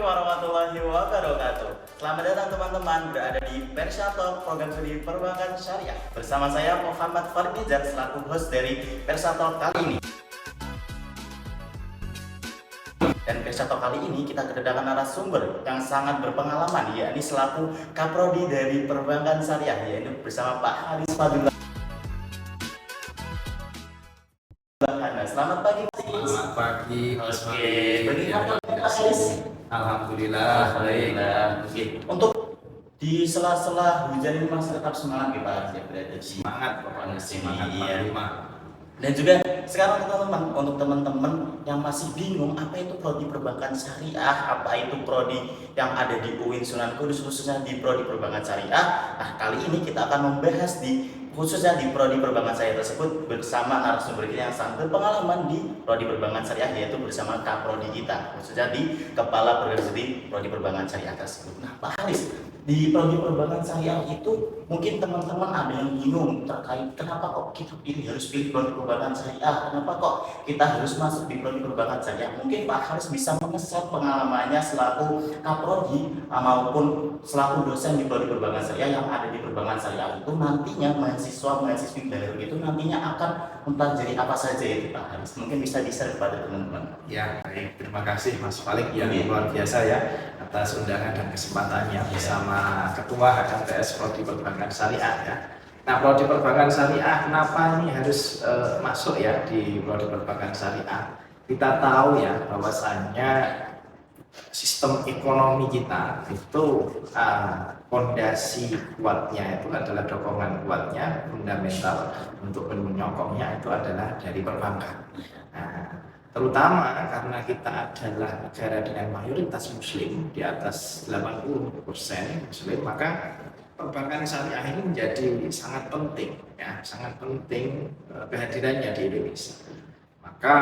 warahmatullahi wabarakatuh. Selamat datang teman-teman berada di Persya Talk, program studi perbankan syariah. Bersama saya Muhammad Farbizar selaku host dari Persya Talk kali ini. Dan Persya Talk kali ini kita kedatangan narasumber yang sangat berpengalaman, yakni selaku Kaprodi dari perbankan syariah, yaitu bersama Pak Haris Fadullah. Selamat pagi, Mas. Selamat pagi, Mas. Oke, bagaimana Pak Haris? Alhamdulillah, baik. Oke, untuk di sela-sela hujan ini Mas tetap semangat ya Pak Haris ya, berada di Semangat pokoknya, semangat Iya. 45. Dan juga sekarang teman-teman, untuk teman-teman yang masih bingung apa itu prodi perbankan syariah, apa itu prodi yang ada di UIN Sunan Kudus, khususnya di prodi perbankan syariah. Nah, kali ini kita akan membahas khususnya di prodi perbankan syariah tersebut bersama narasumber kita yang sangat berpengalaman di prodi perbankan syariah, yaitu bersama Kaprodi kita, khususnya di Kepala Program Studi Prodi Perbankan Syariah tersebut. Nah, Pak Haris, di prodi perbankan syariah itu mungkin teman-teman ada yang bingung terkait kenapa kok kita harus pilih prodi perbankan syariah, kenapa kok kita harus masuk di prodi perbankan syariah. Mungkin Pak Haris bisa mengeset pengalamannya selaku Kaprodi maupun selaku dosen di prodi perbankan syariah yang ada di perbankan syariah itu nantinya mahasiswi baru itu nantinya akan mempelajari apa saja itu Pak Haris. Mungkin bisa di-share kepada teman-teman. Ya, baik. Terima kasih Mas Falik yang Iya. luar biasa ya atas undangan dan kesempatannya bersama Ketua HMTS Prodi Perbankan Syariah ya. Nah, Prodi Perbankan Syariah kenapa ini harus masuk ya di Prodi Perbankan Syariah? Kita tahu ya bahwasannya sistem ekonomi kita itu fondasi kuatnya itu adalah dokongan kuatnya, fundamental untuk menyokongnya itu adalah dari perbankan. Nah, terutama karena kita adalah negara dengan mayoritas muslim di atas 80% muslim, maka perbankan syariah ini menjadi sangat penting ya, sangat penting kehadirannya di Indonesia. Maka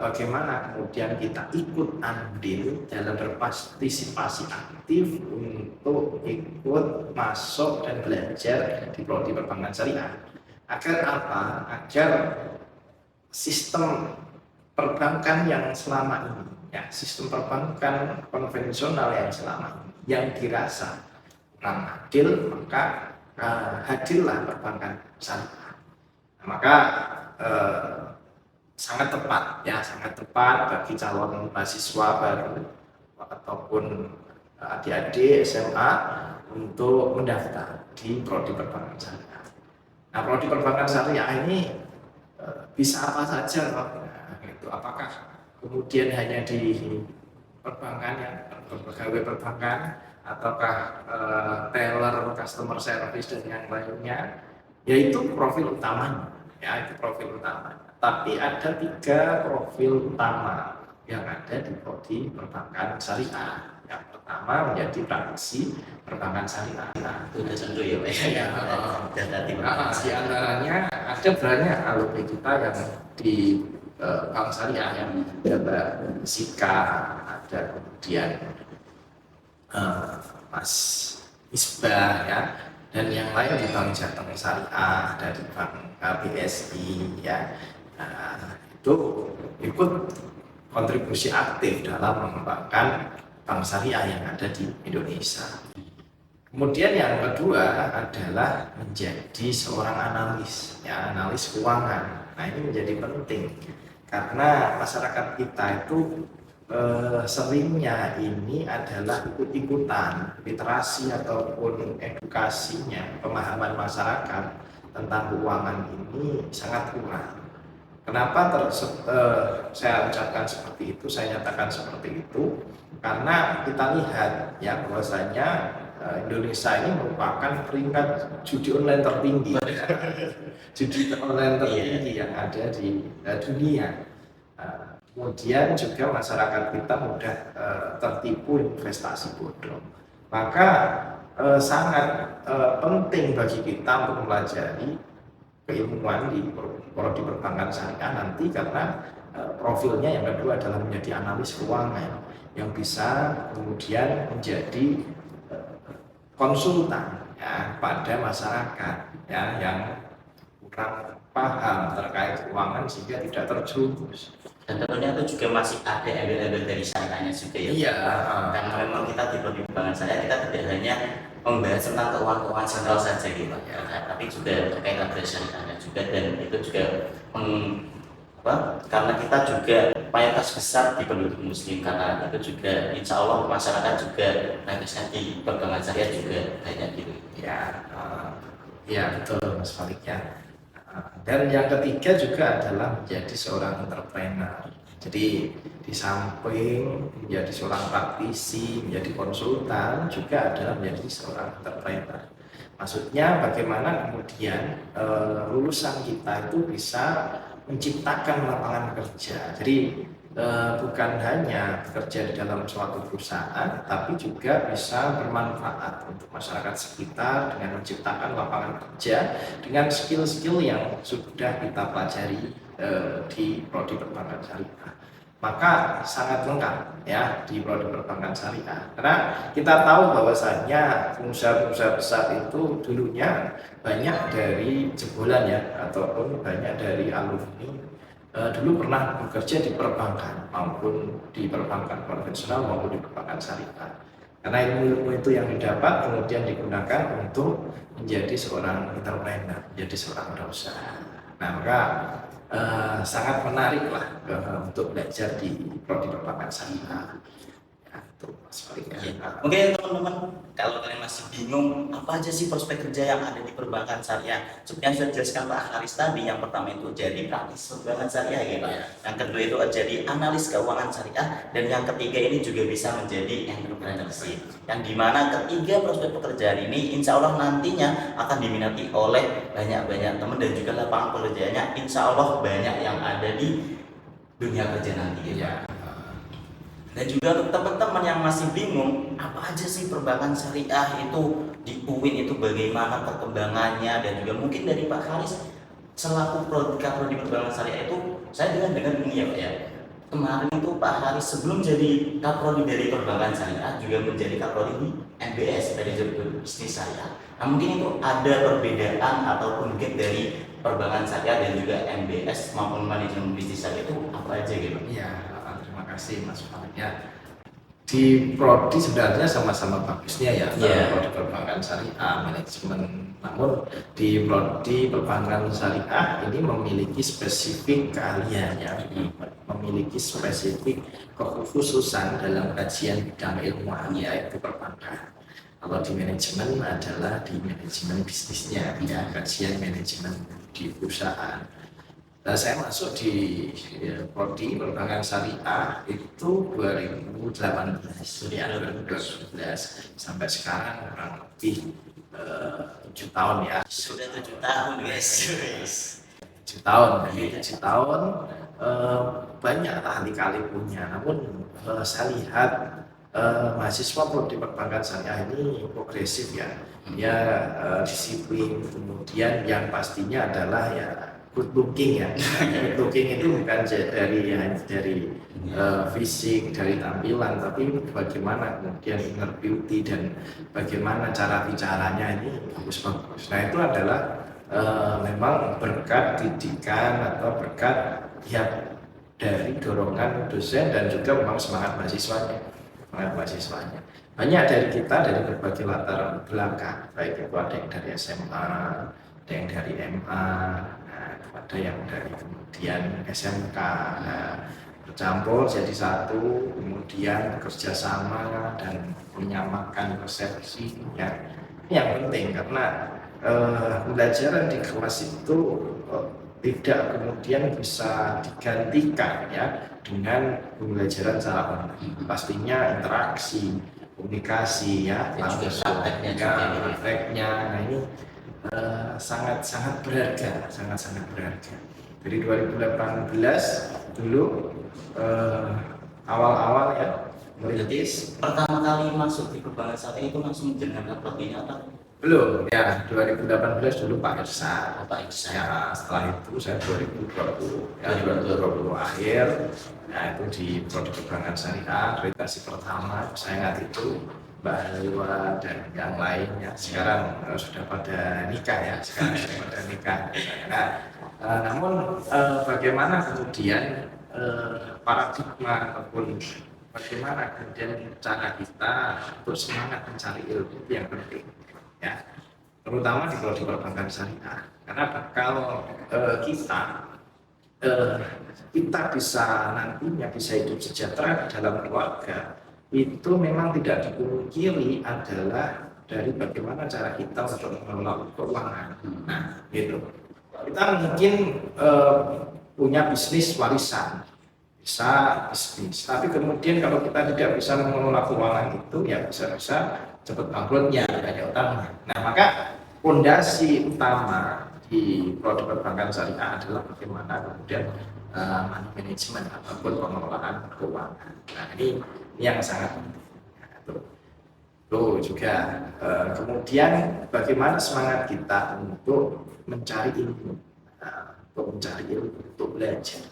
bagaimana kemudian kita ikut andil dalam berpartisipasi aktif untuk ikut masuk dan belajar di prodi perbankan syariah. Agar apa? Agar sistem perbankan yang selama ini, ya, sistem perbankan konvensional yang selama ini, yang dirasa kurang adil, maka hadirlah perbankan syariah. Nah, maka sangat tepat ya, sangat tepat bagi calon mahasiswa baru ataupun adik-adik SMA untuk mendaftar di prodi perbankan syariah. Nah, prodi perbankan syariah ini bisa apa saja, gitu. Apakah kemudian hanya di perbankan yang pegawai perbankan, ataukah teller, customer service dan yang lainnya? Yaitu profil utamanya, ya itu profil utamanya. Tapi ada 3 profil utama yang ada di prodi perbankan syariah. Yang pertama menjadi praktisi perbankan syariah. Nah, Itu udah sendu ya Pak ya. Dan tadi di antaranya ada banyak alumni kita yang di bank syariah, yang ada Sika, ada kemudian Mas Isbah ya, dan yang lain di Bank Jateng Syariah, dari Bank BSI ya. Nah, itu ikut kontribusi aktif dalam mengembangkan bank syariah yang ada di Indonesia. Kemudian yang kedua adalah menjadi seorang analis, ya, analis keuangan. Nah, ini menjadi penting karena masyarakat kita itu seringnya ini adalah ikut-ikutan literasi ataupun edukasinya, pemahaman masyarakat tentang keuangan ini sangat kurang. Kenapa saya ucapkan seperti itu, saya nyatakan seperti itu? Karena kita lihat ya bahwasanya Indonesia ini merupakan peringkat judi online tertinggi, judi online tertinggi yang ada di dunia. Kemudian juga masyarakat kita mudah tertipu investasi bodong. Maka sangat penting bagi kita untuk mempelajari keilmuan di prodi perbankan syariah nanti, karena profilnya yang kedua adalah menjadi analis keuangan yang bisa kemudian menjadi konsultan ya pada masyarakat ya yang kurang paham terkait keuangan sehingga tidak terjerumus. Dan tentunya itu juga masih ada embel-embel dari syariahnya juga ya. Iya, Karena memang kita di prodi perbankan syariah kita tidak hanya membahas tentang keuangan sentral saja gitu, tapi juga terkait ada syariahnya juga, dan itu juga karena kita juga mayoritas besar di penduduk muslim, karena itu juga insya Allah masyarakat juga mayoritasnya di perbankan syariah juga banyak gitu. ya, ya betul Mas Falik ya. Dan yang ketiga juga adalah menjadi seorang entrepreneur. Jadi di samping menjadi seorang praktisi, menjadi konsultan, juga adalah menjadi seorang entrepreneur. Maksudnya bagaimana kemudian lulusan kita itu bisa menciptakan lapangan kerja. Jadi bukan hanya bekerja di dalam suatu perusahaan, tapi juga bisa bermanfaat untuk masyarakat sekitar dengan menciptakan lapangan kerja dengan skill-skill yang sudah kita pelajari di prodi perbankan syariah. Maka sangat lengkap ya di prodi perbankan syariah, karena kita tahu bahwasanya pengusaha-pengusaha besar itu dulunya banyak dari jebolan ya, ataupun banyak dari alumni dulu pernah bekerja di perbankan, maupun di perbankan konvensional maupun di perbankan syariah. Karena ilmu itu yang didapat kemudian digunakan untuk menjadi seorang entrepreneur, menjadi seorang wirausaha. Nah, maka sangat menarik lah untuk belajar di prodi perbankan syariah. Ya, itu Mas Falik ya. Mungkin teman-teman kalau kalian masih bingung apa aja sih prospek kerja yang ada di perbankan syariah, seperti yang sudah dijelaskan Pak Haris tadi, yang pertama itu jadi praktis perbankan syariah ya Pak, yang kedua itu jadi analis keuangan syariah, dan yang ketiga ini juga bisa menjadi entrepreneurship, yang dimana ketiga prospek pekerjaan ini insya Allah nantinya akan diminati oleh banyak-banyak teman, dan juga lapangan pekerjaannya insya Allah banyak yang ada di dunia kerja nanti ya. Dan juga untuk teman-teman yang masih bingung apa aja sih perbankan syariah itu di UIN itu, bagaimana perkembangannya, dan juga mungkin dari Pak Haris selaku prodi perbankan syariah itu, saya dengar ini ya Pak ya, kemarin itu Pak Haris sebelum jadi kaprodi dari perbankan syariah juga menjadi kaprodi di MBS, manajemen bisnis syariah. Nah mungkin itu ada perbedaan ataupun gap dari perbankan syariah dan juga MBS maupun manajemen bisnis syariah itu apa aja gitu? Iya, terima kasih Mas Falik ya. Di prodi sebenarnya sama-sama bagusnya ya, prodi perbankan syariah, manajemen. Namun di prodi perbankan syariah ini memiliki spesifik keahliannya, memiliki spesifik kekhususan dalam kajian bidang ilmuwan yaitu perbankan. Kalau di manajemen adalah di manajemen bisnisnya, ya, kajian manajemen di perusahaan. Nah, saya masuk di prodi perbankan syariah itu 2018 ya, 2012 sampai sekarang kurang lebih 7 tahun ya. Sudah 7 tahun guys. 7 tahun, jadi 7 tahun banyak ahli-ahli punya. Namun saya lihat mahasiswa prodi perbankan syariah ini progresif ya, ya disiplin, kemudian yang pastinya adalah ya good looking ya. Good looking itu bukan dari fisik, dari tampilan, tapi bagaimana kemudian inner beauty dan bagaimana cara bicaranya ini bagus-bagus. Nah itu adalah memang berkat didikan atau berkat ya dari dorongan dosen dan juga memang semangat mahasiswanya. Banyak dari kita dari berbagai latar belakang, baik itu ada yang dari SMA, ada yang dari MA, ada yang dari kemudian SMK, bercampur jadi satu, kemudian kerjasama dan menyamakan persepsi ya. Ini yang penting karena pembelajaran di kelas itu tidak kemudian bisa digantikan ya dengan pembelajaran secara online. Pastinya interaksi, komunikasi ya, prakteknya, nah ini sangat berharga, sangat berharga. Dari 2018 dulu awal-awal ya merintis. Pertama kali masuk di perbankan syariah itu langsung menjalankan prodinya atau? Belum ya, 2018 dulu Pak Irsa. Pak Irsa. Ya, setelah itu saya 2020 ya, 2020 akhir. Nah itu di prodi perbankan syariah, akreditasi pertama saya ingat itu Mbak Halwa dan yang lainnya. Sekarang sudah pada nikah ya, sekarang sudah pada nikah. Nah, namun bagaimana kemudian paradigma ataupun bagaimana kemudian cara kita untuk semangat mencari ilmu itu yang penting ya, terutama di prodi perbankan syariah. Karena kalau eh, kita bisa nantinya bisa hidup sejahtera di dalam keluarga, itu memang tidak dipungkiri adalah dari bagaimana cara kita untuk mengelola keuangan. Nah, gitu. Kita mungkin punya bisnis warisan, bisa bisnis, tapi kemudian kalau kita tidak bisa mengelola keuangan itu, ya bisa-bisa cepat bangkrutnya, banyak utang. Nah, maka fondasi utama di produk perbankan syariah adalah bagaimana kemudian money management ataupun pengelolaan keuangan. Nah, ini yang sangat penting. Tuh juga kemudian bagaimana semangat kita untuk mencari ilmu, untuk belajar.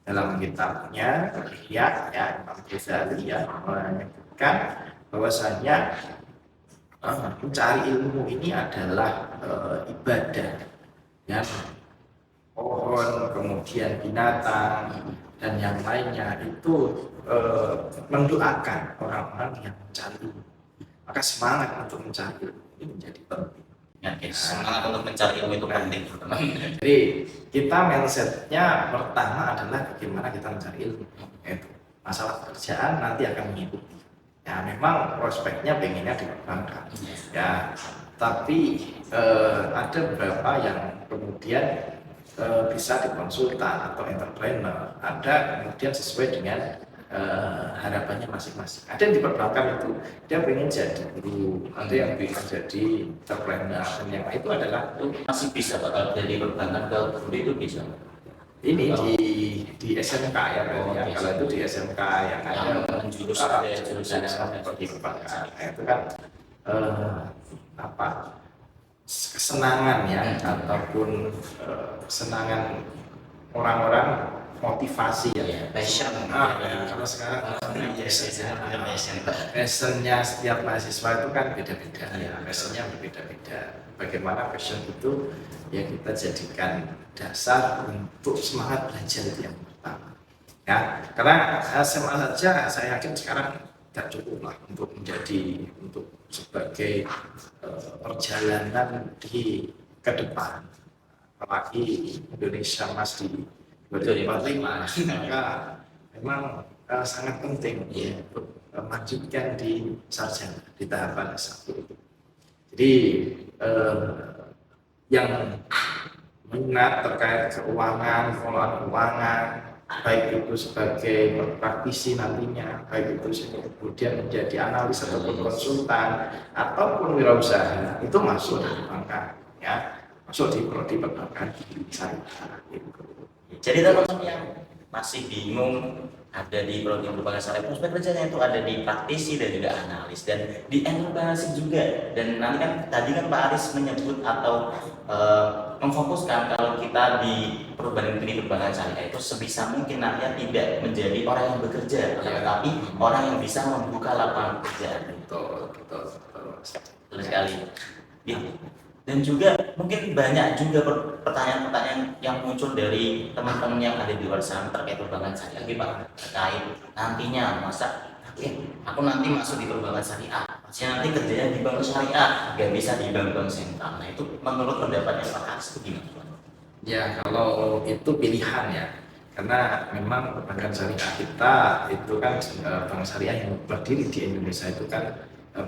Dalam kitabnya Ihya ya Imam Ghazali ya menyebutkan bahwasanya mencari ilmu ini adalah ibadah ya, pohon kemudian binatang dan yang lainnya itu mendoakan orang-orang yang mencari ilmu. Maka semangat untuk mencari ilmu ini menjadi penting. Ya, semangat untuk mencari ilmu itu penting. Jadi kita mindsetnya pertama adalah bagaimana kita mencari ilmu. Itu masalah pekerjaan nanti akan mengikuti. Ya memang prospeknya pengennya dikembangkan. Ya tapi ada beberapa yang kemudian bisa dikonsultan atau entrepreneur. Ada kemudian sesuai dengan harapannya masing-masing. Ada yang di perbankan itu dia pengen jadi guru, ada yang pengen jadi entrepreneur, dan yang itu adalah Itu masih bisa Pak, kalau jadi perbankan ke guru itu bisa. ini di SMK ya, ya. Kalau itu di SMK yang ada menjurus jurusan seperti perbankan, itu kan apa kesenangan ya ataupun kesenangan orang-orang, motivasi ya, passion. kalau sekarang passionnya setiap mahasiswa itu kan beda-beda ya, passionnya berbeda-beda. Bagaimana passion itu ya kita jadikan dasar untuk semangat belajar itu yang pertama ya, karena SMA saja saya yakin sekarang tidak cukup lah untuk sebagai perjalanan di ke depan, apalagi Indonesia masih 2045, maka memang sangat penting ya, untuk melanjutkan di sarjana di tahapan S1 itu. Jadi yang minat terkait keuangan, pengelolaan keuangan, baik itu sebagai praktisi nantinya, baik itu kemudian menjadi analis ataupun konsultan ataupun wirausaha, itu masuk di perbankan ya, masuk di prodi perbankan syariah gitu. Jadi teman-teman yang masih bingung ada di prodi perbankan syariah, prospek kerjanya itu ada di praktisi dan juga analis dan di entrepreneurship juga. Dan nanti kan tadi kan Pak Aris menyebut atau memfokuskan kalau kita di perbankan syariah itu sebisa mungkin nantinya tidak menjadi orang yang bekerja, tetapi orang yang bisa membuka lapangan pekerjaan. Betul sekali. Ya. Dan juga mungkin banyak juga pertanyaan-pertanyaan yang muncul dari teman-teman yang ada di luar sana terkait perbankan syariah, Pak, terkait nantinya masa aku nanti masuk di perbankan syariah, pasti nanti kerjanya di bank syariah, gak bisa di bank-bank sentral. Nah itu menurut pendapatnya Pak Aris itu gimana? Ya kalau itu pilihan ya, karena memang perbankan syariah kita itu kan bank syariah yang berdiri di Indonesia itu kan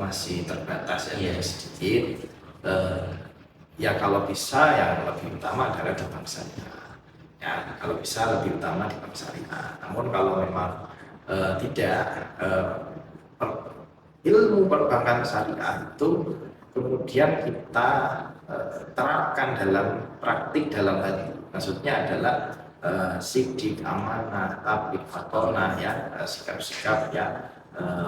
masih terbatas ya, sedikit. Ya kalau bisa yang lebih utama adalah di bank syariah. Ya kalau bisa lebih utama di bank syariah. Namun kalau memang tidak, ilmu perbankan syariah itu kemudian kita terapkan dalam praktik dalam hal ini. Maksudnya adalah sidik, amanah, tablik, fatonah ya, sikap-sikap ya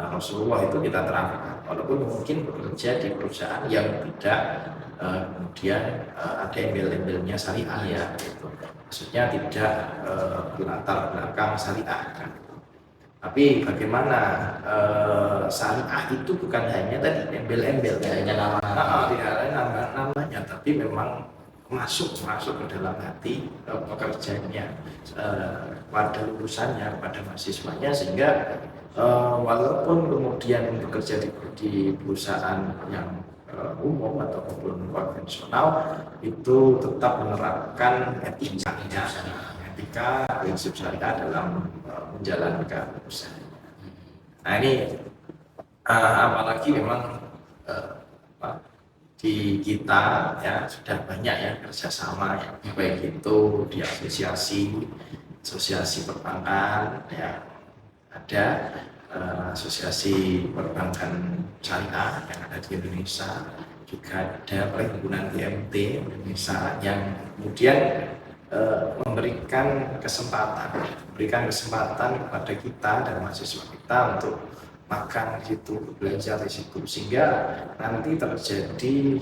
Rasulullah itu kita terapkan. Walaupun mungkin bekerja di perusahaan yang tidak kemudian ada embel-embelnya syariah ya, gitu. Maksudnya tidak berlatar belakang syariah kan. Tapi bagaimana syariah itu bukan hanya tadi embel-embel, hanya nama, namanya, tapi memang masuk ke dalam hati pekerjanya, pada lulusannya, pada mahasiswanya, sehingga walaupun kemudian bekerja di perusahaan yang umum ataupun konvensional, itu tetap menerapkan etika prinsip syariah dalam menjalankan usaha. Nah ini apalagi memang di kita ya sudah banyak ya kerjasama ya, baik itu di asosiasi perbankan ya, ada asosiasi perbankan syariah yang ada di Indonesia, juga ada perhimpunan BMT Indonesia yang kemudian memberikan kesempatan kepada kita dan mahasiswa kita untuk makan di situ, belajar di situ, sehingga nanti terjadi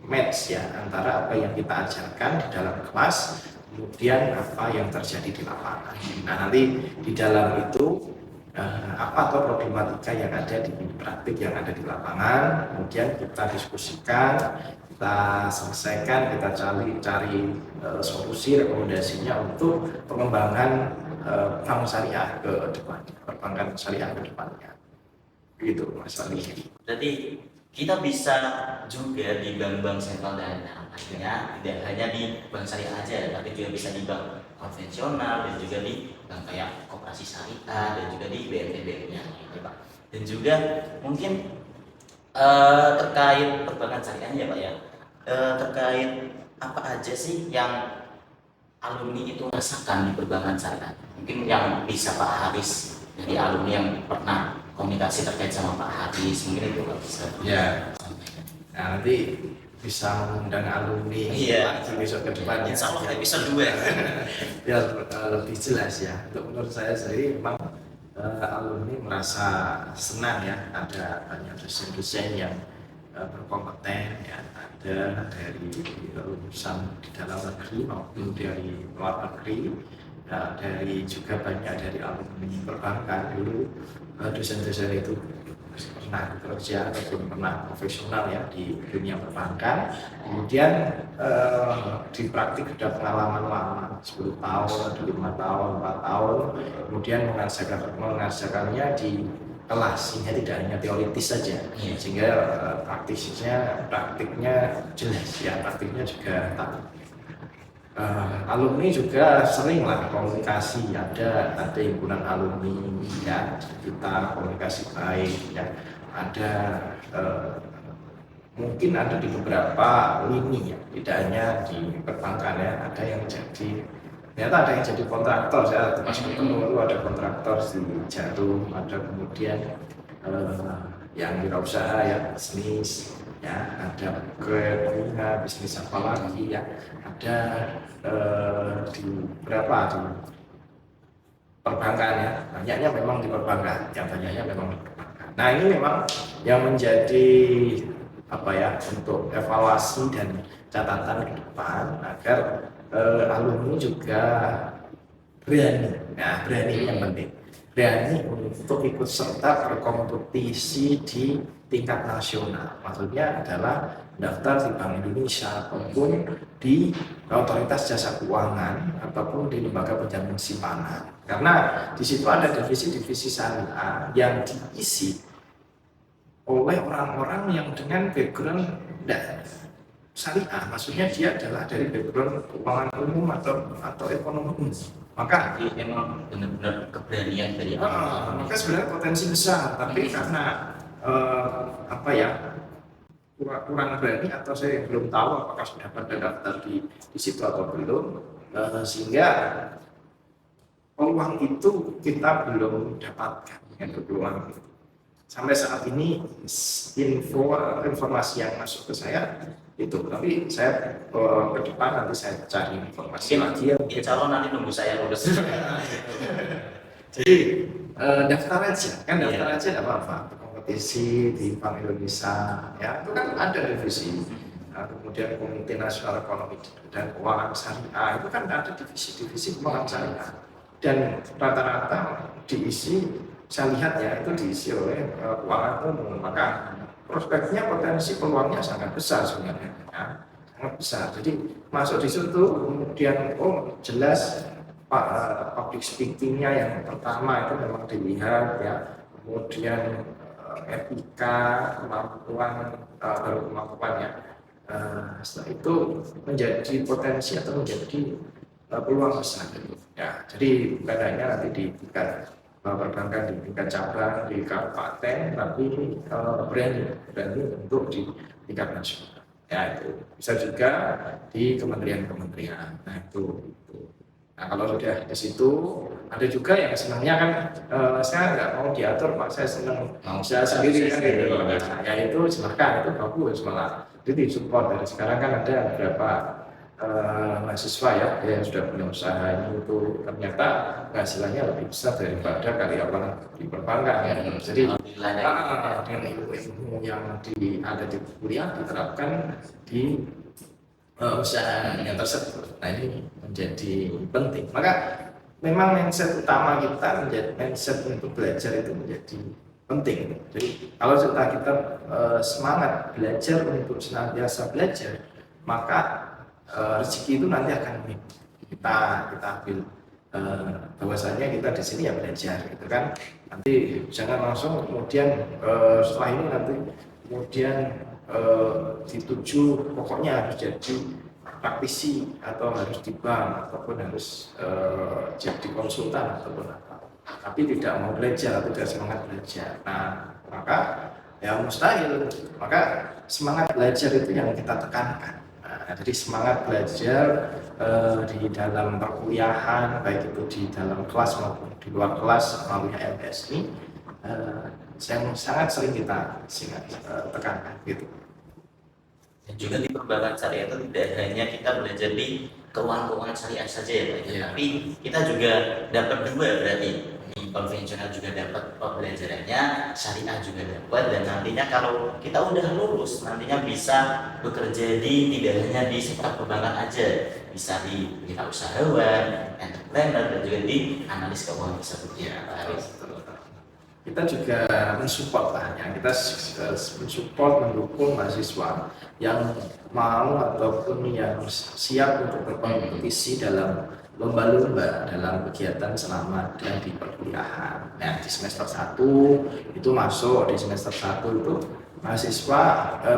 match ya antara apa yang kita ajarkan di dalam kelas kemudian apa yang terjadi di lapangan. Nah nanti di dalam itu apa atau problematika yang ada di praktik yang ada di lapangan, kemudian kita diskusikan, kita selesaikan, kita cari solusi rekomendasinya untuk pengembangan bank syariah ke depannya, perbankan syariah ke depannya. Gitu Mas Ali. Berarti kita bisa juga di bank-bank sentral dan artinya tidak hanya di bank syariah aja, tapi juga bisa di bank konvensional dan juga di bank kayak koperasi syariah dan juga di BNI-nya, gitu, Pak. Dan juga mungkin terkait perbankan syariah ya Pak ya, terkait apa aja sih yang alumni itu rasakan di perbankan syariah? Mungkin yang bisa Pak Haris dari alumni yang pernah komunikasi terkait sama Pak Haris, mungkin itu Pak bisa ya. Nah, nanti bisa mengundang alumni lagi besok ke depannya. Insya Allah episode 2 biar lebih jelas ya. Untuk menurut saya sendiri memang alumni merasa senang ya, ada banyak dosen-dosen yang berkompeten ya, ada dari lulusan di dalam negeri maupun dari luar negeri. Nah, dari juga banyak dari alumni perbankan dulu, dosen-dosen itu pernah bekerja ataupun pernah profesional ya di dunia perbankan, kemudian di praktik sudah pengalaman lama 10 tahun, 5 tahun, 4 tahun, kemudian mengajarkannya di kelas, sehingga tidak hanya teoritis saja, sehingga praktiknya jelas ya, praktiknya juga tahu. Alumni juga sering lah komunikasi, ada himpunan alumni ya, kita komunikasi baik ya, ada mungkin ada di beberapa lini ya, tidak hanya di perbankan ya, ada yang jadi kontraktor, saya termasuk ketemu ada kontraktor di Jarum, ada kemudian yang wirausaha ya, bisnis ya, ada bisnis apa lagi ya, ada di berapa di perbankan ya, banyaknya memang di perbankan, Nah ini memang yang menjadi apa ya, untuk evaluasi dan catatan ke depan agar alumni juga berani, nah berani yang penting, berani untuk ikut serta berkompetisi di tingkat nasional, maksudnya adalah daftar di Bank Indonesia ataupun di Otoritas Jasa Keuangan ataupun di lembaga penjamin simpanan, karena di situ ada divisi-divisi syariah yang diisi oleh orang-orang yang dengan background syariah, maksudnya dia adalah dari background keuangan umum atau ekonomi umum. Maka memang benar-benar keberanian dari maka sebenarnya potensi besar, tapi karena apa ya, kurang berani atau saya belum tahu apakah sudah pada daftar di situ atau belum, sehingga peluang itu kita belum dapatkan dengan peluang itu. Sampai saat ini informasi yang masuk ke saya itu, tapi saya ke depan nanti saya cari informasi lagi ya. Calon nanti nunggu saya lulus. Jadi daftar aja, kan daftar aja tidak apa-apa. Kompetisi di Bank Indonesia ya, itu kan ada divisi. Nah, kemudian Komite Nasional Ekonomi dan Keuangan Syariah, itu kan ada divisi-divisi keuangan syariah, dan rata-rata diisi, saya lihat ya, itu diisi oleh keuangan umum, maka prospeknya, potensi peluangnya sangat besar sebenarnya ya. sangat besar. Jadi masuk di situ kemudian jelas public speakingnya yang pertama itu memang dilihat ya, kemudian etika, kemampuan ya. Setelah itu menjadi potensi atau menjadi peluang besar ya. Jadi bukan hanya nanti di tingkat perbankan, di tingkat cabang, di kabupaten, tapi berani untuk di tingkat nasional ya. Itu bisa juga di kementerian-kementerian. Nah itu. Nah kalau sudah di situ, ada juga yang senangnya kan saya nggak mau diatur Pak, saya senang saya sendiri kan gitu. Nah, ya itu silahkan, itu bagus malah. Jadi support dari sekarang kan ada beberapa mahasiswa ya yang sudah punya usaha itu ternyata hasilnya lebih besar daripada karyawan di perbankan ya. Jadi dengan ilmu yang ada di kuliah diterapkan di usahanya tersebut. Nah ini menjadi penting. Maka memang mindset utama kita menjadi mindset untuk belajar itu menjadi penting. Jadi kalau kita semangat belajar untuk senantiasa belajar, maka rezeki itu nanti akan kita ambil. Bahwasanya kita di sini ya belajar, gitu kan. Nanti jangan langsung kemudian setelah ini nanti kemudian dituju pokoknya harus jadi praktisi atau harus di bank ataupun harus jadi konsultan ataupun apa, tapi tidak mau belajar atau tidak semangat belajar. Nah maka ya mustahil. Maka semangat belajar itu yang kita tekankan. Nah, jadi semangat belajar di dalam perkuliahan, baik itu di dalam kelas maupun di luar kelas melalui LPSI, yang sangat sering kita tekankan gitu. Dan juga di perbankan syariah itu tidak hanya kita belajar di keuangan syariah saja ya Pak, tapi kita juga dapat dua, berarti di konvensional juga dapat pembelajarannya, syariah juga dapat, dan nantinya kalau kita udah lulus nantinya bisa bekerja tidak hanya di sektor perbankan aja, bisa di wirausahawan, entrepreneur, dan juga di analis keuangan tersebut ya Pak Haris. Kita juga mensupport lah ya, kita mensupport, mendukung mahasiswa yang mau ataupun yang siap untuk berkompetisi dalam lomba-lomba dalam kegiatan selama dan di perkuliahan. Nah di semester 1 itu masuk, di semester 1 itu mahasiswa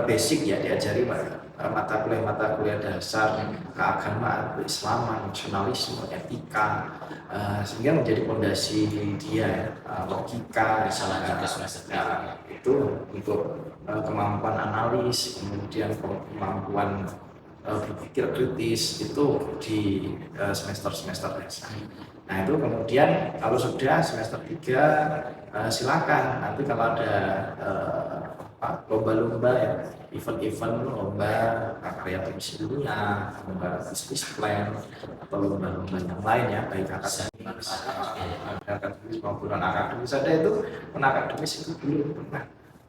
basic ya, diajari mata kuliah dasar keagamaan, keislaman, nasionalisme, etika, sehingga menjadi fondasi dia logika, itu untuk kemampuan analis, kemudian kemampuan berpikir kritis itu di semester dasar. Nah itu kemudian kalau sudah semester 3 silakan nanti kalau ada lomba-lomba ya, event-event lomba karya tulis ilmiah, lomba bisnis plan atau lomba-lomba yang lain ya, baik akademis maupun non akademis. Ada itu non akademis itu dulu pernah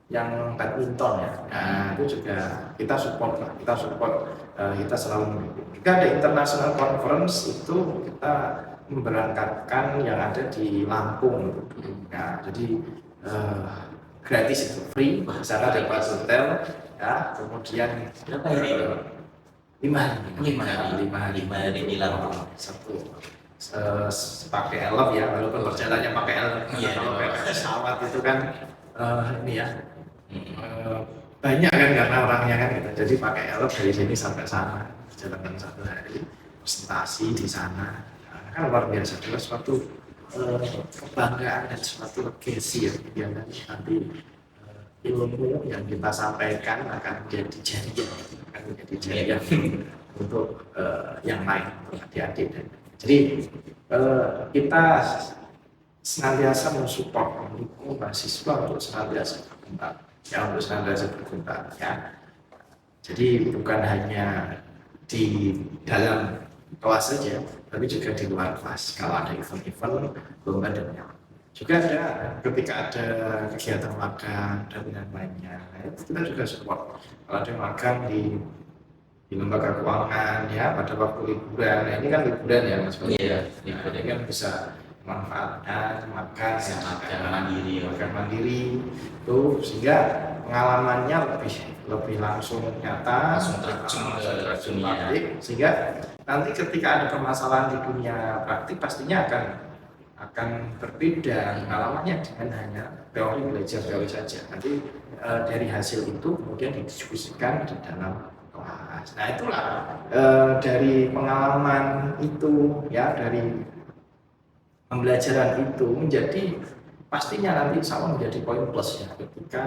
yang badminton ya, nah itu juga kita support lah, kita selalu jika ada international conference itu kita memberangkatkan yang ada di Lampung gitu. Nah jadi gratis itu, free, sana dapat hotel ya, kemudian berapa hari? 5 hari di Lampung. Satu pakai elf ya, walaupun perjalanannya pakai elf. Iya, kalau pakai pesawat itu kan ini ya banyak kan karena orangnya kan gitu. Jadi pakai elf dari sini sampai sana, perjalanan 1 hari, presentasi di sana, kan luar biasa. Juga suatu kebanggaan dan suatu legacy ya, nanti ilmu yang kita sampaikan akan menjadi jariah untuk yang lain, untuk adik-adik. Jadi kita senantiasa mensupport, mendukung mahasiswa untuk senantiasa berkembang, ya. Jadi bukan hanya di dalam kelas saja, tapi juga di luar kelas. Kalau ada event-event lomba dan juga ada ketika ada kegiatan magang dan lainnya, kita juga support. Kalau ada magang di lembaga keuangan ya pada waktu liburan, nah, ini kan liburan ya Mas. Iya, liburan ini kan bisa manfaatkan magang, magang mandiri itu sehingga pengalamannya lebih langsung nyata, Langsung terjun ke terjun dunia. praktik, sehingga nanti ketika ada permasalahan di dunia praktik pastinya akan berbeda pengalamannya dengan hanya teori, belajar teori saja. Nanti dari hasil itu kemudian didiskusikan di dalam kelas. Nah itulah dari pengalaman itu ya, dari pembelajaran itu menjadi pastinya nanti insya Allah menjadi poin plus ya ketika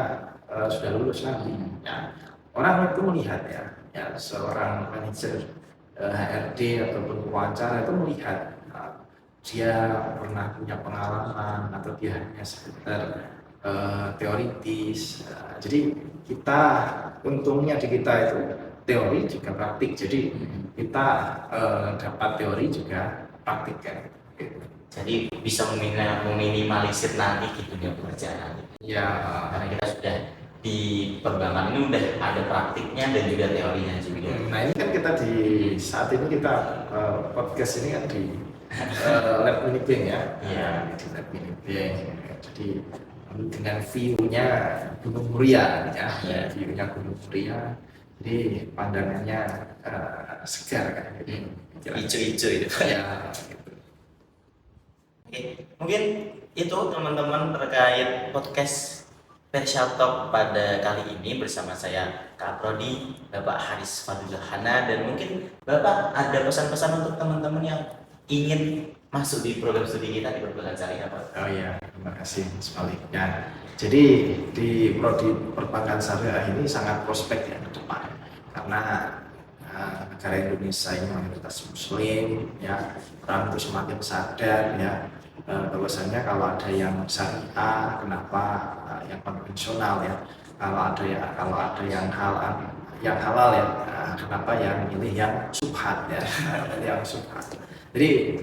sudah lulus nanti ya. Orang itu melihat ya seorang manajer HRD ataupun wawancara itu melihat dia pernah punya pengalaman atau dia hanya sekedar teoritis. Jadi kita untungnya di kita itu teori juga praktik. Jadi kita dapat teori juga praktik kan. Gitu. Jadi bisa meminimalisir nanti di dunia pekerjaan. Ya, Karena kita sudah di perbankan ini udah ada praktiknya dan juga teorinya juga. nah ini kan kita di saat ini kita podcast ini kan di lab Unibeng ya. Iya. Di lab Unibeng. Jadi dengan view-nya Gunung Muria ya, view-nya Gunung Muria. Jadi pandangannya segar kan. Ijo-ijo itu. Ya. Gitu. Oke, mungkin itu teman-teman terkait podcast Persial Talk pada kali ini bersama saya Kak Prodi, Bapak Haris Fadluhana, dan mungkin Bapak ada pesan-pesan untuk teman-teman yang ingin masuk di program studi kita di perguruan syariah, Pak. Oh iya, terima kasih Mas Malik. Ya, jadi di prodi perbankan syariah ini sangat prospek ya ke depan, karena negara Indonesia ini mayoritas Muslim, ya orang itu semakin sadar ya bahwasanya kalau ada yang syariah, kenapa yang konvensional ya, kalau ada yang halal ya, kenapa yang milih yang subhat ya, yang subhat. Jadi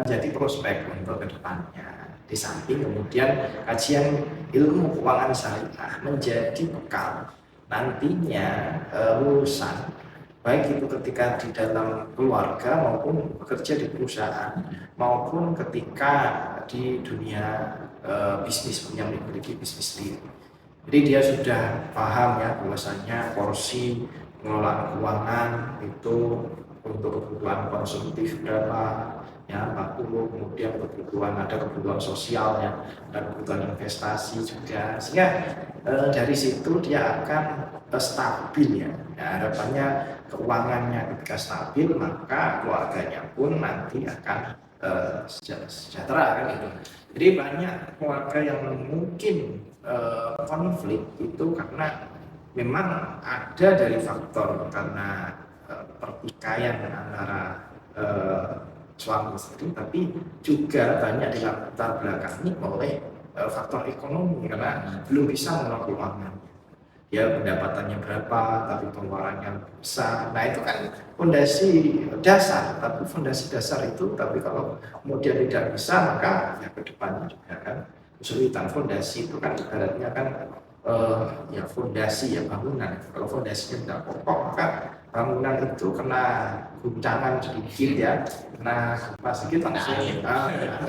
menjadi prospek untuk kedepannya. Di samping kemudian kajian ilmu keuangan syariah menjadi bekal nantinya lulusan, baik itu ketika di dalam keluarga maupun bekerja di perusahaan maupun ketika di dunia bisnis, yang memiliki bisnis sendiri. Jadi dia sudah paham ya bahwasanya porsi pengelolaan keuangan itu untuk kebutuhan konsumtif berapa ya, 40, kemudian ada kebutuhan sosial ya, dan kebutuhan investasi juga, sehingga dari situ dia akan stabil ya. Harapannya keuangannya ketika stabil maka keluarganya pun nanti akan sejahtera kan itu. Jadi banyak keluarga yang mungkin konflik itu karena memang ada dari faktor karena pertikaian antara suami istri, tapi juga banyak dilatar belakangi oleh faktor ekonomi karena belum bisa mengelola keuangan. Ya pendapatannya berapa, tapi pengeluarannya besar. Nah itu kan fondasi dasar, tapi fondasi dasar itu, tapi kalau kemudian tidak bisa maka ya ke depannya juga kan kesulitan. Fondasi itu kan ibaratnya kan ya fondasi ya bangunan. Kalau fondasinya tidak kokoh maka bangunan itu kena guncangan sedikit ya, kena gempa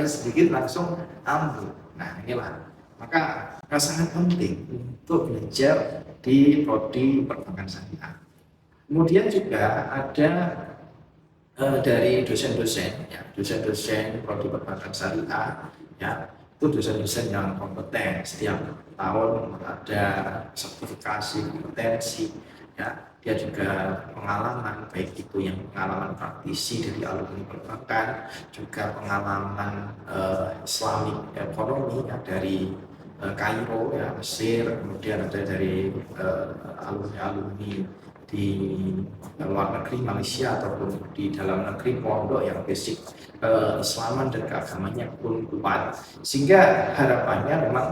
sedikit langsung ambruk. Nah inilah maka sangat penting untuk belajar di prodi perbankan syariah. Kemudian juga ada dari dosen-dosen ya, dosen-dosen prodi perbankan syariah ya, itu dosen-dosen yang kompeten. Setiap tahun ada sertifikasi kompetensi ya. Dia juga pengalaman, baik itu yang pengalaman praktisi dari alumni perbankan, juga pengalaman Islamic ekonomi ya, dari Kairo ya, Mesir, kemudian ada dari alumni-alumni di luar negeri Malaysia ataupun di dalam negeri pondok yang basic Islaman dan keagamannya pun kuat, sehingga harapannya memang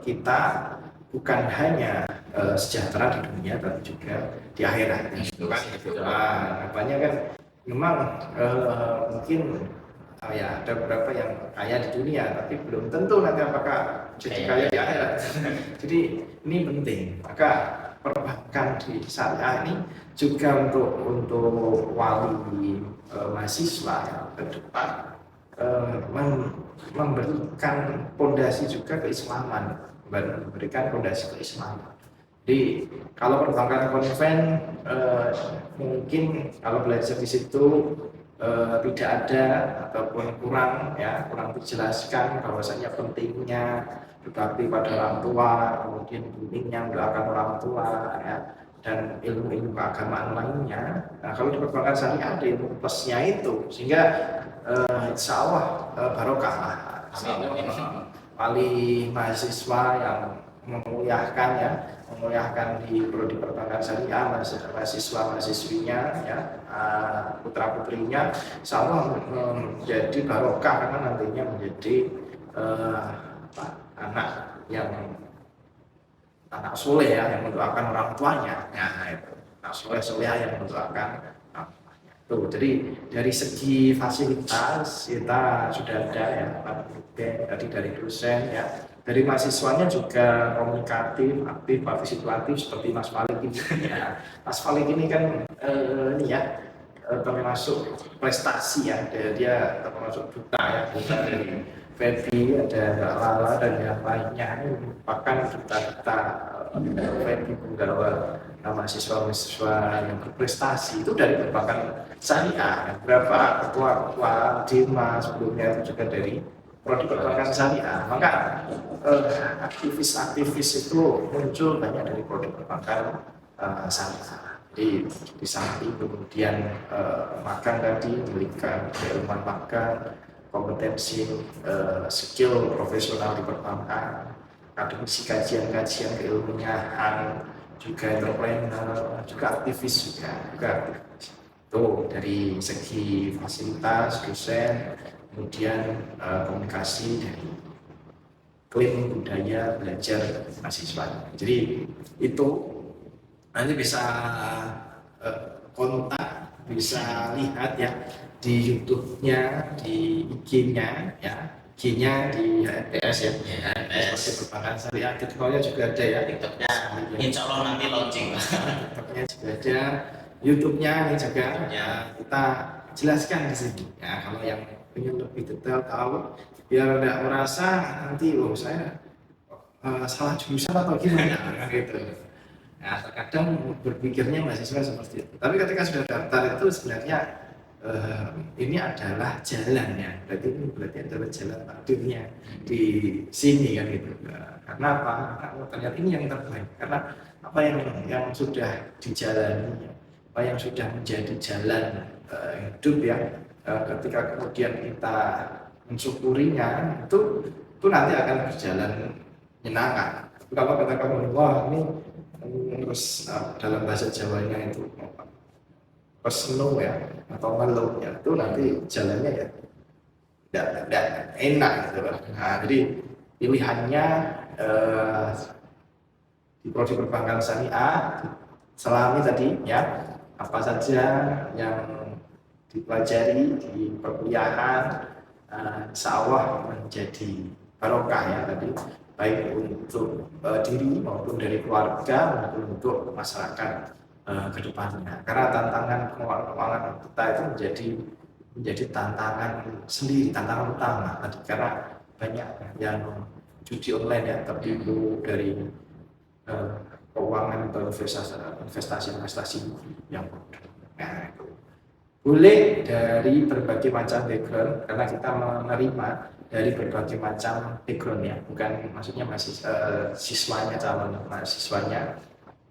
kita bukan hanya sejahtera di dunia tapi juga di akhirat gitu kan. Harapannya kan memang mungkin ya ada beberapa yang kaya di dunia tapi belum tentu nanti apakah jadi kaya di akhirat. Jadi ini penting, maka perbankan di syariah ini juga untuk wali mahasiswa ya, ke depan memberikan fondasi juga keislaman, memberikan fondasi keislaman. Jadi kalau perbankan konven mungkin kalau belajar di situ tidak ada ataupun kurang dijelaskan bahwasanya pentingnya berbakti pada orang tua, kemudian pentingnya mendoakan orang tua ya, dan ilmu-ilmu keagamaan lainnya. Nah, kalau di perbankan syariah ada ilmu plusnya itu, sehingga insya Allah barokah lah. Wali mahasiswa yang memuliakan di prodi perbankan syariah, mahasiswa mahasiswinya ya, putra putrinya, insya Allah menjadi barokah karena nantinya menjadi anak soleh ya, yang mendoakan orang tuanya. Nah itu anak soleh yang mendoakan orang tuanya. Tuh, jadi dari segi fasilitas kita sudah ada ya, tadi dari dosen ya, dari mahasiswanya juga komunikatif, aktif, partisipatif seperti Mas Falik ini ya. Mas Falik ini kan termasuk prestasi ya, dia termasuk duta ya, duta dari Feby, ada Mbak Lala dan yang lainnya. Bahkan duta-duta Feby penggawa mahasiswa-mahasiswa yang berprestasi itu dari perbankan syariah. Beberapa ketua-ketua Dima sebelumnya itu juga dari prodi perbankan syariah. Maka aktivis-aktivis itu muncul banyak dari prodi perbankan syariah. Di samping kemudian magang tadi, memberikan keilmuan magang, kompetensi, skill profesional di perbankan, akademisi kajian-kajian keilmuan, juga entrepreneur, juga aktivis juga itu dari segi fasilitas, dosen, kemudian komunikasi dari klaim budaya belajar mahasiswa. Jadi itu nanti bisa kontak, bisa lihat ya di YouTube-nya, di IG-nya ya, IG-nya di HMPS ya, seperti perbankan syariah. TikTok-nya juga ada ya, TikToknya insya Allah nanti launching. TikTok-nya juga ada, YouTube-nya ini juga ya, kita jelaskan di sini ya. Kalau yang ingin lebih detail tahu, biar tidak merasa nanti saya salah jurusan atau gimana gitu. Nah, terkadang berpikirnya mahasiswa seperti itu. Tapi ketika sudah daftar itu sebenarnya ini adalah jalannya. Berarti adalah jalan takdirnya di sini kan gitu. Karena apa? Karena ternyata ini yang terbaik. Karena apa yang sudah dijalani, apa yang sudah menjadi jalan hidup ya. Ketika kemudian kita mensyukurinya, itu nanti akan berjalan menyenangkan. Tapi kalau kata kamu, wah ini terus dalam bahasa Jawanya itu pesno ya atau ngeluh ya, itu nanti jalannya ya tidak enak gitu kan. Nah, jadi pilihannya di prodi perbankan syariah selami tadi ya, apa saja yang dipelajari di perkuliahan insya Allah menjadi barokah ya tadi, baik untuk diri maupun dari keluarga maupun untuk masyarakat ke depannya. Karena tantangan keuangan kita itu menjadi tantangan sendiri, tantangan utama tadi, karena banyak yang judi online ya, tertipu dari keuangan atau investasi yang bodoh. Nah, itu boleh dari berbagai macam background, karena kita menerima dari berbagai macam background ya, bukan maksudnya siswanya, calon mahasiswanya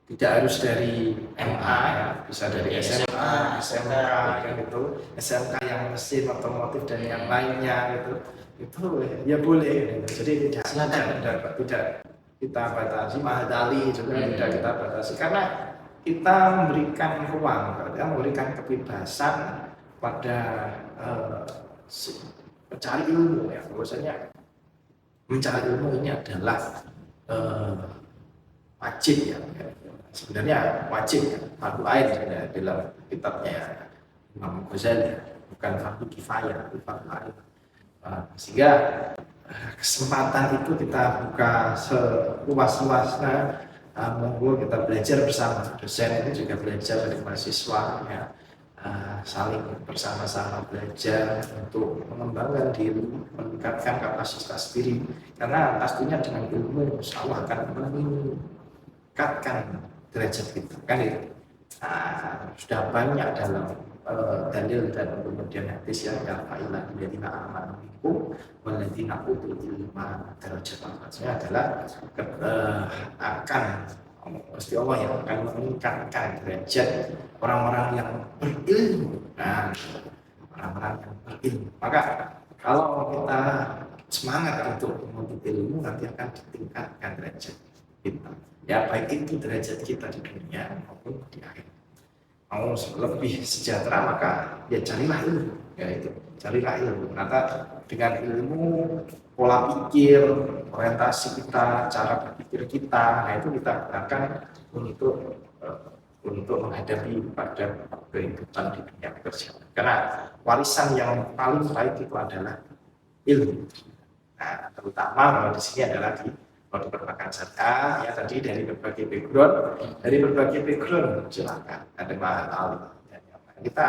tidak harus dari MA ya, bisa dari SMA, SMK kan itu, SMK yang mesin otomotif dan yang lainnya itu ya boleh gitu. Jadi tidak kita batasi, mahadali juga tidak kita batasi, karena kita memberikan ruang, memberikan kebebasan pada mencari ilmu ya. Bahwasanya mencari ilmu ini adalah wajib ya. Sebenarnya wajib ya, fardu ain ya, dalam kitabnya Imam Ghazali, bukan fardu kifayah, tapi fardu ain. Sehingga kesempatan itu kita buka seluas-luasnya. Monggo kita belajar bersama, dosen itu juga belajar dari mahasiswa ya, saling bersama-sama belajar untuk mengembangkan diri, meningkatkan kapasitas diri, karena pastinya dengan ilmu insya Allah akan memenuhi meningkatkan derajat kita kan itu. Sudah banyak dalam dalil dan kemudian hadis yang fa'ilah alladziina aamanu minkum walladziina utul ilma darajatan, maksudnya adalah akan Gusti Allah yang akan meningkatkan derajat orang-orang yang berilmu. Nah, orang-orang yang berilmu. Maka kalau kita semangat untuk menuntut ilmu, nanti akan ditingkatkan derajat kita. Ya, baik itu derajat kita di dunia maupun di akhirat. Mau lebih sejahtera, maka ya carilah ilmu. Ya itu, carilah ilmu. Ternyata dengan ilmu, pola pikir, orientasi kita, cara berpikir kita, nah itu kita gunakan untuk menghadapi pada kehidupan di dunia kerja. Karena warisan yang paling baik itu adalah ilmu. Nah, terutama kalau di sini adalah di produk perbankan syariah, ya tadi dari berbagai background, silakan ada mahal kita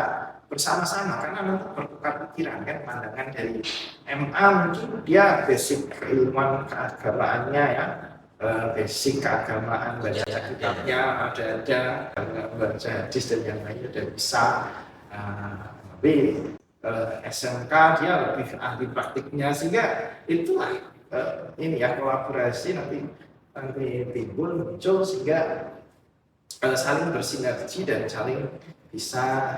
bersama-sama, karena nanti bertukar pikiran kan, pandangan dari MA mungkin dia basic keilmuan keagamaannya ya, basic keagamaan, baca kitabnya ada baca hadis dan yang lainnya udah bisa, tapi SMK dia lebih ahli praktiknya, sehingga itulah ini ya kolaborasi nanti muncul sehingga saling bersinergi dan saling bisa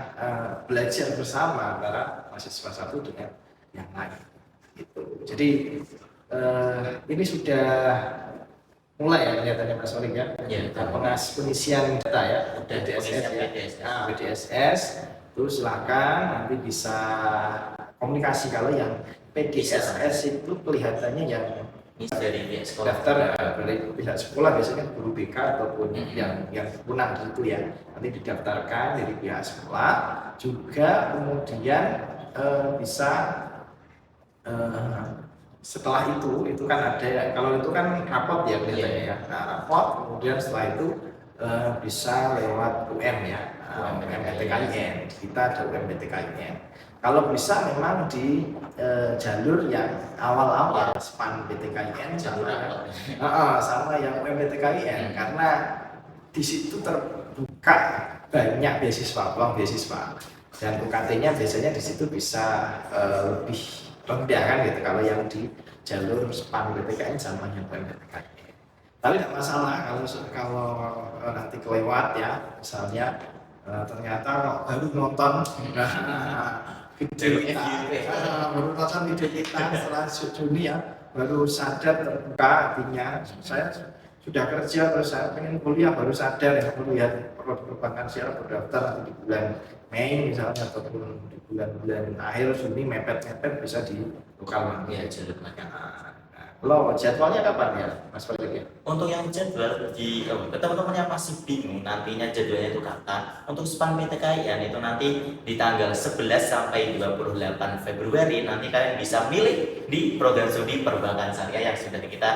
belajar bersama antara mahasiswa satu dengan yang lain gitu. Jadi ini sudah mulai ya kelihatannya Mas Oling ya, pengisian data ya, BDSS itu silakan nanti bisa komunikasi. Kalau yang PDSS itu kelihatannya yang dari pihak sekolah, daftar dari pihak sekolah, biasanya guru BK ataupun yang punah gitu ya, nanti didaftarkan dari pihak sekolah juga. Kemudian bisa setelah itu kan ada, kalau itu kan rapot ya kelihatannya ya, nah rapot, kemudian setelah itu bisa lewat UM ya, UMPTKIN, kita ada UMPTKIN. Kalau bisa memang di jalur yang awal-awal SPAN PTKIN sama yang UMPTKIN, karena di situ terbuka banyak beasiswa, peluang beasiswa, dan UKT-nya biasanya di situ bisa lebih rendah kan gitu kalau yang di jalur SPAN PTKIN sama yang UMPTKIN. Tapi tidak masalah kalau nanti kelewat ya, misalnya ternyata baru nonton video kita setelah Juni ya, baru sadar terbuka hatinya, saya sudah kerja terus saya pengen kuliah, baru sadar ya melihat produk perbankan syariah berdaftar nanti di bulan Mei misalnya, ataupun di bulan-bulan akhir Juni mepet-mepet bisa di lokal ya jalur makan. Lo jadwalnya kapan ya Mas Fadil? Untuk yang jadwal di teman-teman yang masih bingung nantinya jadwalnya itu kapan, untuk SPAN PTKIN itu nanti di tanggal 11 sampai 28 Februari nanti kalian bisa milih di program studi perbankan syariah yang sudah kita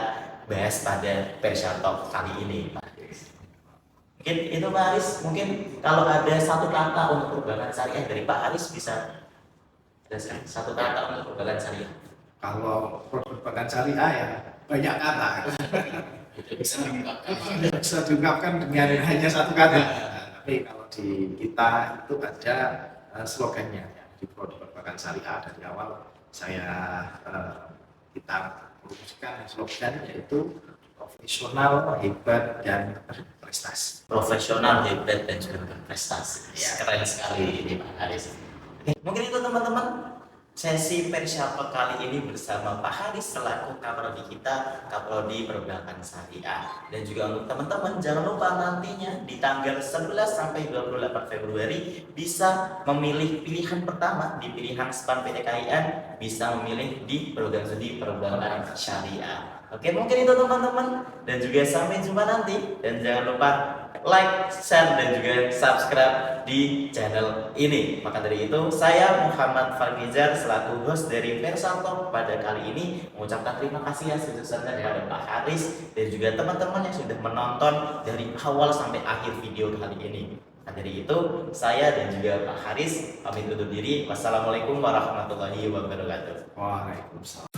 bahas pada Persyar Talk kali ini, Pak Haris. Mungkin itu Pak Haris, mungkin kalau ada satu kata untuk perbankan syariah dari Pak Haris bisa jelaskan satu kata untuk perbankan syariah. Kalau perbankan syariah ya banyak kata, bisa diungkapkan dengan hanya satu kata. Tapi kalau di kita itu ada slogannya ya, di produk perbankan syariah dari awal kita merumuskan slogan yaitu profesional, hebat, dan berprestasi. Profesional, hebat, dan juga berprestasi. Ya, keren sekali ini Pak Haris. Mungkin itu teman-teman sesi Persyarah kali ini bersama Pak Haris selaku Kaprodi kita, Kaprodi Perbankan Syariah. Dan juga untuk teman-teman jangan lupa nantinya di tanggal 11 sampai 28 Februari bisa memilih pilihan pertama di pilihan SPAN PTKIN, bisa memilih di program studi Perbankan Syariah. Oke, mungkin itu teman-teman, dan juga sampai jumpa nanti, dan jangan lupa like, share, dan juga subscribe di channel ini. Maka dari itu saya Muhammad Farmizar selaku host dari Persyar Talk pada kali ini mengucapkan terima kasih yang sebesar-besarnya kepada Pak Haris dan juga teman-teman yang sudah menonton dari awal sampai akhir video kali ini. Maka dari itu saya dan juga Pak Haris pamit undur diri. Wassalamualaikum warahmatullahi wabarakatuh. Waalaikumsalam.